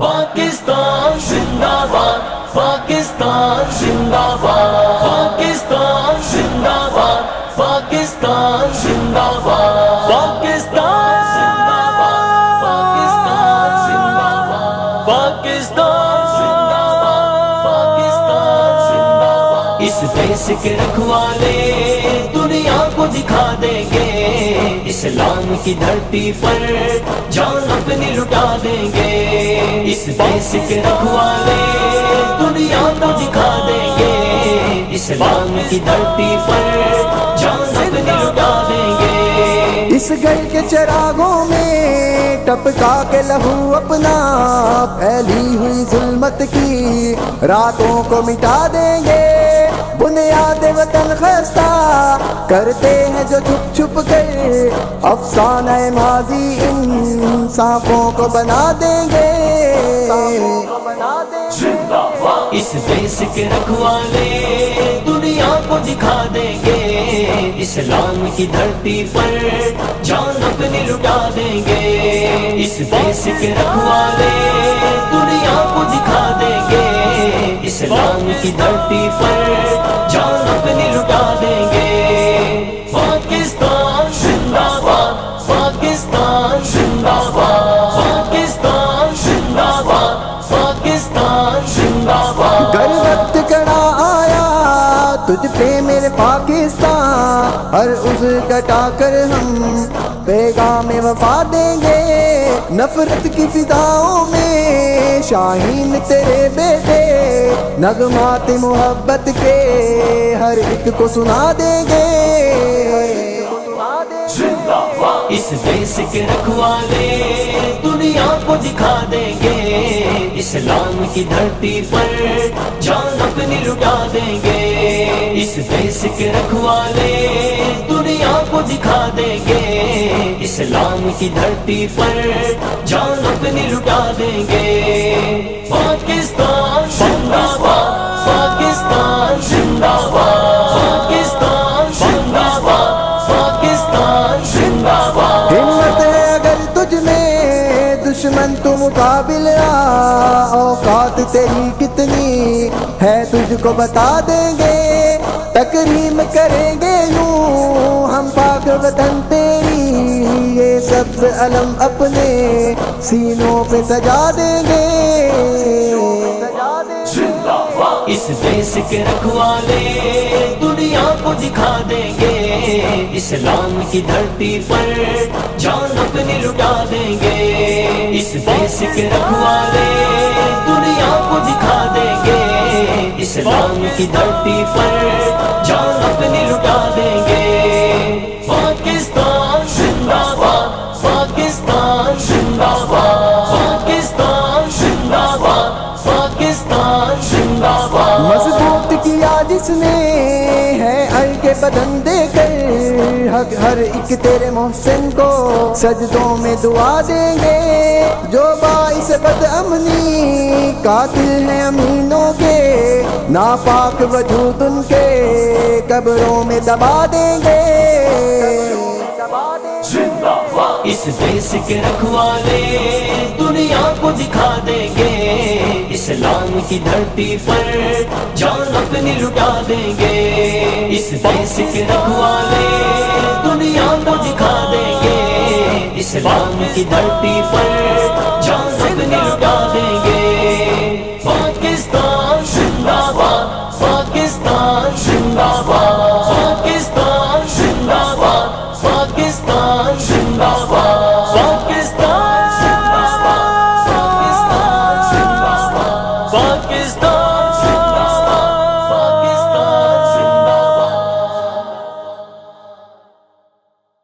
پاکستان زندہ باد، پاکستان زندہ باد، پاکستان زندہ باد، پاکستان زندہ باد، پاکستان زندہ باد، پاکستان زندہ باد، پاکستان زندہ باد، پاکستان زندہ باد۔ اس دیس کے رکھوالے دنیا کو دکھا دیں گے، اسلام کی دھرتی پر جان اپنی لٹا دیں گے۔ اس دیس کے رکھوالے دنیا کو دکھا دیں گے، اسلام کی دھرتی پر جان اپنی لٹا دیں گے۔ اس گھر کے چراغوں میں ٹپکا کے لہو اپنا، پھیلی ہوئی ظلمت کی راتوں کو مٹا دیں گے۔ بنیاد وطن خستہ کرتے ہیں جو چھپ چھپ کر، افسانہ ماضی انصافوں کو بنا دیں گے۔ اس دیس کے رکھوالے دنیا کو دکھا دیں گے، اسلام کی دھرتی پر جان اپنی لٹا دیں گے۔ اس دیس کے رکھوالے دنیا کو دکھا دیں گے، اسلام کی دھرتی پر جان اپنی لٹا دیں گے۔ پاکستان زندہ باد، پاکستان زندہ باد، پاکستان زندہ باد، پاکستان زندہ باد۔ گر وقت کڑا آیا تجھ پہ میرے پاکستان، ہر عذر کٹا کر ہم پیغام وفا دیں گے۔ نفرت کی فضاؤں میں شاہین تیرے بیٹے، نغمات محبت کے ہر ایک کو سنا دیں گے۔ اس دیس کے رکھوالے دنیا کو دکھا دیں گے، اسلام کی دھرتی پر جان اپنی لٹا دیں گے۔ اس دیس کے رکھوالے دنیا کو دکھا دیں گے، اسلام کی دھرتی پر جان اپنی لٹا دیں گے۔ پاکستان زندہ باد، پاکستان زندہ باد، پاکستان زندہ باد، پاکستان زندہ باد۔ ہمت ہے اگر تجھ میں دشمن تو مقابل آ، اوقات تیری کتنی ہے تجھ کو بتا دیں گے۔ تکریم کریں گے یوں ہم پاک وطن تیری، یہ سبز علم اپنے سینوں پہ سجا دیں گے۔ اس دیس کے رکھوالے دنیا کو دکھا دیں گے، اسلام کی دھرتی پر جان اپنی لٹا دیں گے۔ اس دیس کے رکھوالے دنیا کو دکھا دیں گے، اسلام کی دھرتی پر جان اپنی لٹا دیں گے۔ پاکستان زندہ باد، پاکستان زندہ باد، پاکستان زندہ باد، پاکستان زندہ باد۔ مضبوط کیا جس نے ہے ار کے بدن دے کر، حق ہر ایک تیرے محسن کو سجدوں میں دعا دیں گے۔ جو باعث بد امنی قاتل ہیں امینوں کے، ناپاک وجود ان کے قبروں میں دبا دیں گے۔ اس دیس کے رکھوالے دنیا کو دکھا دیں گے، اسلام کی دھرتی پر جان اپنی لٹا دیں گے۔ اس دیس کے رکھوالے دنیا کو دکھا دیں گے، اسلام کی دھرتی پر جان اپنی لٹا دیں گے۔